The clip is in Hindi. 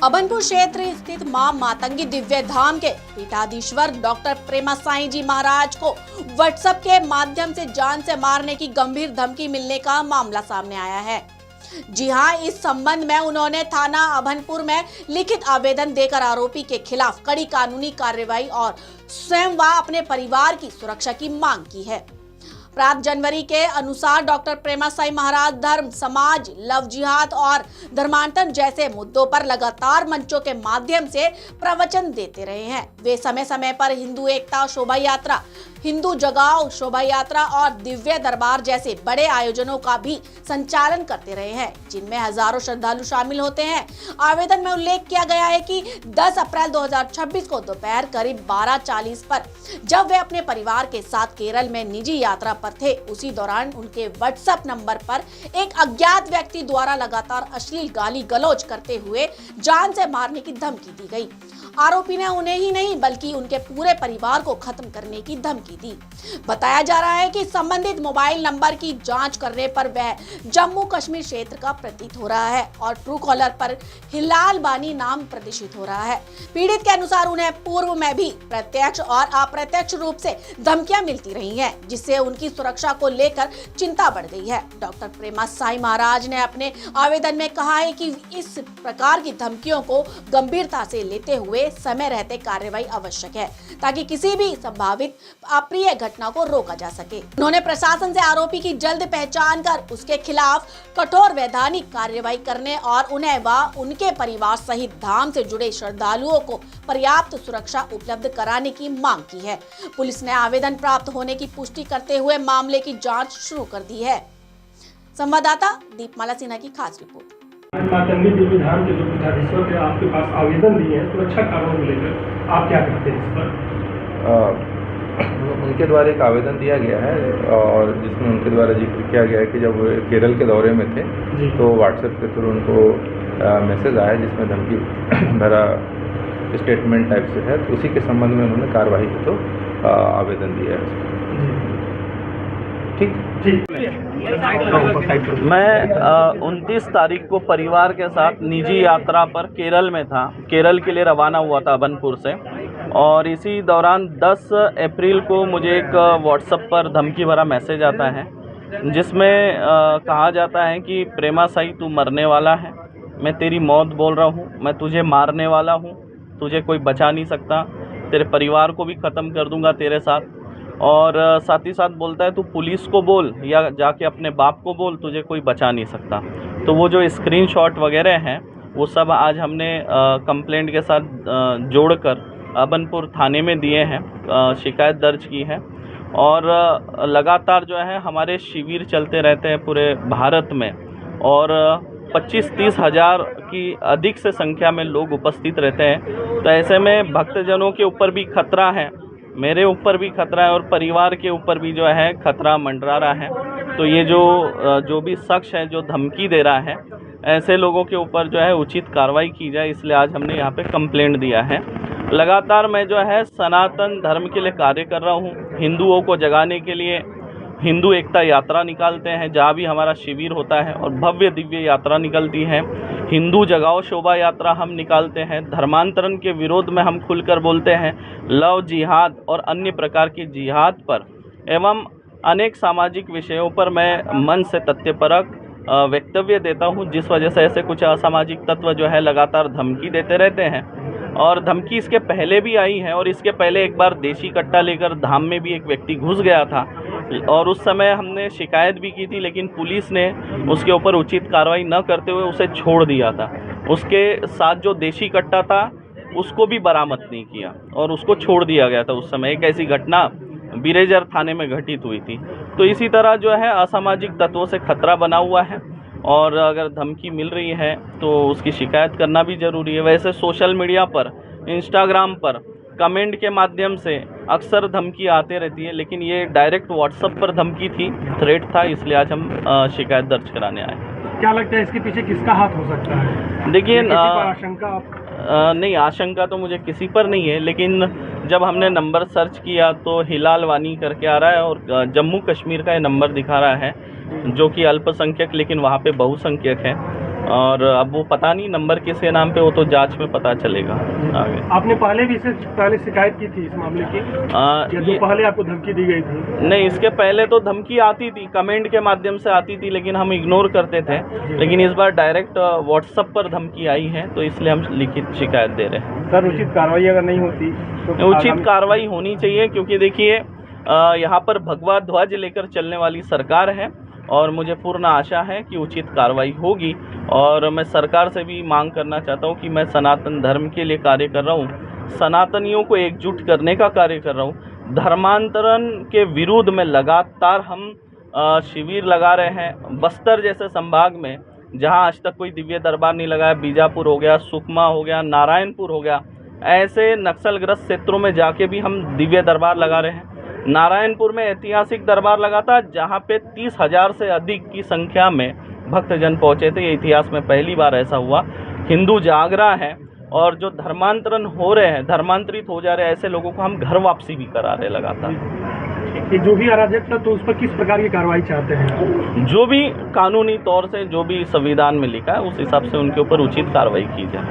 अभनपुर क्षेत्र स्थित मां मातंगी दिव्य धाम के पीठाधीश्वर डॉक्टर प्रेमा साई जी महाराज को व्हाट्सएप के माध्यम से जान से मारने की गंभीर धमकी मिलने का मामला सामने आया है। जी हां, इस संबंध में उन्होंने थाना अभनपुर में लिखित आवेदन देकर आरोपी के खिलाफ कड़ी कानूनी कार्रवाई और स्वयं व अपने परिवार की सुरक्षा की मांग की है। प्राप्त जनवरी के अनुसार डॉक्टर प्रेमा साई महाराज धर्म, समाज, लव जिहाद और धर्मांतरण जैसे मुद्दों पर लगातार मंचों के माध्यम से प्रवचन देते रहे हैं। वे समय समय पर हिंदू एकता शोभा यात्रा, हिंदू जगाओ शोभा यात्रा और दिव्य दरबार जैसे बड़े आयोजनों का भी संचालन करते रहे हैं, जिनमें हजारों श्रद्धालु शामिल होते हैं। आवेदन में उल्लेख किया गया है कि 10 अप्रैल 2026 को दोपहर करीब 12:40 पर जब वे अपने परिवार के साथ केरल में निजी यात्रा पर थे, उसी दौरान उनके व्हाट्सएप नंबर पर एक अज्ञात व्यक्ति द्वारा लगातार अश्लील गाली गलौज करते हुए जान से मारने की धमकी दी गई। आरोपी ने उन्हें ही नहीं बल्कि उनके पूरे परिवार को खत्म करने की धमकी दी। बताया जा रहा है कि संबंधित मोबाइल नंबर की जांच करने पर वह जम्मू कश्मीर क्षेत्र का प्रतीत हो रहा है और ट्रू कॉलर पर हिलाल बानी नाम प्रदर्शित हो रहा है। पीड़ित के अनुसार उन्हें पूर्व में भी प्रत्यक्ष और अप्रत्यक्ष रूप से धमकियां मिलती रही हैं, जिससे उनकी सुरक्षा को लेकर चिंता बढ़ गई है। डॉक्टर प्रेमा साई महाराज ने अपने आवेदन में कहा है कि इस प्रकार की धमकियों को गंभीरता से लेते हुए समय रहते कार्रवाई आवश्यक है, ताकि किसी भी संभावित अप्रिय घटना को रोका जा सके। उन्होंने प्रशासन से आरोपी की जल्द पहचान कर उसके खिलाफ कठोर वैधानिक कार्रवाई करने और उन्हें व उनके परिवार सहित धाम से जुड़े श्रद्धालुओं को पर्याप्त सुरक्षा उपलब्ध कराने की मांग की है। पुलिस ने आवेदन प्राप्त होने की पुष्टि करते हुए मामले की जांच शुरू कर दी है। संवाददाता दीपमाला सिन्हा की खास रिपोर्ट। मातंगी दिव्य धाम के जो पीठाधीश्वर के आपके पास आवेदन दिए हैं सुरक्षा कारणों को लेकर, आप क्या कहते हैं इस पर? उनके द्वारा एक आवेदन दिया गया है और जिसमें उनके द्वारा जिक्र किया गया है कि जब वो केरल के दौरे में थे तो व्हाट्सएप के थ्रू उनको मैसेज आया जिसमें धमकी भरा स्टेटमेंट टाइप से है, तो उसी के संबंध में उन्होंने कार्रवाई की तो आवेदन दिया है। ठीक। मैं 29 तारीख को परिवार के साथ निजी यात्रा पर केरल में था। केरल के लिए रवाना हुआ था अभनपुर से, और इसी दौरान 10 अप्रैल को मुझे एक व्हाट्सएप पर धमकी भरा मैसेज आता है जिसमें कहा जाता है कि प्रेमा साई तू मरने वाला है, मैं तेरी मौत बोल रहा हूँ, मैं तुझे मारने वाला हूँ, तुझे कोई बचा नहीं सकता, तेरे परिवार को भी ख़त्म कर दूँगा तेरे साथ। और साथ ही साथ बोलता है तू पुलिस को बोल या जाके अपने बाप को बोल, तुझे कोई बचा नहीं सकता। तो वो जो स्क्रीनशॉट वगैरह हैं वो सब आज हमने कंप्लेंट के साथ जोड़कर अभनपुर थाने में दिए हैं, शिकायत दर्ज की है। और लगातार जो है हमारे शिविर चलते रहते हैं पूरे भारत में, और 25-30 हज़ार की अधिक से संख्या में लोग उपस्थित रहते हैं। तो ऐसे में भक्तजनों के ऊपर भी खतरा है, मेरे ऊपर भी खतरा है और परिवार के ऊपर भी जो है खतरा मंडरा रहा है। तो ये जो भी शख्स है जो धमकी दे रहा है, ऐसे लोगों के ऊपर जो है उचित कार्रवाई की जाए, इसलिए आज हमने यहाँ पे कंप्लेंट दिया है। लगातार मैं जो है सनातन धर्म के लिए कार्य कर रहा हूँ। हिंदुओं को जगाने के लिए हिंदू एकता यात्रा निकालते हैं जहाँ भी हमारा शिविर होता है, और भव्य दिव्य यात्रा निकलती है। हिंदू जगाओ शोभा यात्रा हम निकालते हैं। धर्मांतरण के विरोध में हम खुलकर बोलते हैं। लव जिहाद और अन्य प्रकार की जिहाद पर एवं अनेक सामाजिक विषयों पर मैं मन से तथ्यपरक वक्तव्य देता हूं, जिस वजह से ऐसे कुछ असामाजिक तत्व जो है लगातार धमकी देते रहते हैं। और धमकी इसके पहले भी आई है, और इसके पहले एक बार देशी कट्टा लेकर धाम में भी एक व्यक्ति घुस गया था, और उस समय हमने शिकायत भी की थी, लेकिन पुलिस ने उसके ऊपर उचित कार्रवाई न करते हुए उसे छोड़ दिया था। उसके साथ जो देशी कट्टा था उसको भी बरामद नहीं किया और उसको छोड़ दिया गया था। उस समय एक ऐसी घटना बिरेजर थाने में घटित हुई थी। तो इसी तरह जो है असामाजिक तत्वों से खतरा बना हुआ है, और अगर धमकी मिल रही है तो उसकी शिकायत करना भी ज़रूरी है। वैसे सोशल मीडिया पर, इंस्टाग्राम पर कमेंट के माध्यम से अक्सर धमकी आते रहती है, लेकिन ये डायरेक्ट व्हाट्सएप पर धमकी थी, थ्रेट था, इसलिए आज हम शिकायत दर्ज कराने आए। क्या लगता है इसके पीछे किसका हाथ हो सकता है? देखिए, आशंका नहीं, आशंका तो मुझे किसी पर नहीं है, लेकिन जब हमने नंबर सर्च किया तो हिलाल वानी करके आ रहा है, और जम्मू कश्मीर का ये नंबर दिखा रहा है, जो कि अल्पसंख्यक लेकिन वहाँ पे बहुसंख्यक है। और अब वो पता नहीं नंबर किसके नाम पे, वो तो जांच में पता चलेगा आगे। आपने पहले भी इससे पहले शिकायत की थी इस मामले की, या तो पहले आपको धमकी दी गई थी? नहीं, इसके पहले तो धमकी आती थी, कमेंट के माध्यम से आती थी, लेकिन हम इग्नोर करते थे। लेकिन इस बार डायरेक्ट व्हाट्सएप पर धमकी आई है, तो इसलिए हम लिखित शिकायत दे रहे हैं। सर, उचित कार्रवाई अगर नहीं होती तो उचित कार्रवाई होनी चाहिए, क्योंकि देखिए यहाँ पर भगवा ध्वज लेकर चलने वाली सरकार है और मुझे पूर्ण आशा है कि उचित कार्रवाई होगी। और मैं सरकार से भी मांग करना चाहता हूँ कि मैं सनातन धर्म के लिए कार्य कर रहा हूँ, सनातनियों को एकजुट करने का कार्य कर रहा हूँ। धर्मांतरण के विरुद्ध में लगातार हम शिविर लगा रहे हैं। बस्तर जैसे संभाग में जहाँ आज तक कोई दिव्य दरबार नहीं लगाया, बीजापुर हो गया, सुकमा हो गया, नारायणपुर हो गया, ऐसे नक्सलग्रस्त क्षेत्रों में जाके भी हम दिव्य दरबार लगा रहे हैं। नारायणपुर में ऐतिहासिक दरबार लगा था, जहाँ पे 30,000 से अधिक की संख्या में भक्तजन पहुँचे थे। ये इतिहास में पहली बार ऐसा हुआ। हिंदू जागरा है, और जो धर्मांतरण हो रहे हैं, धर्मांतरित हो जा रहे हैं, ऐसे लोगों को हम घर वापसी भी करा रहे लगातार। जो भी अराजक था, तो उस पर किस प्रकार की कार्रवाई चाहते हैं? जो भी कानूनी तौर से जो भी संविधान में लिखा है, उस हिसाब से उनके ऊपर उचित कार्रवाई की जाए।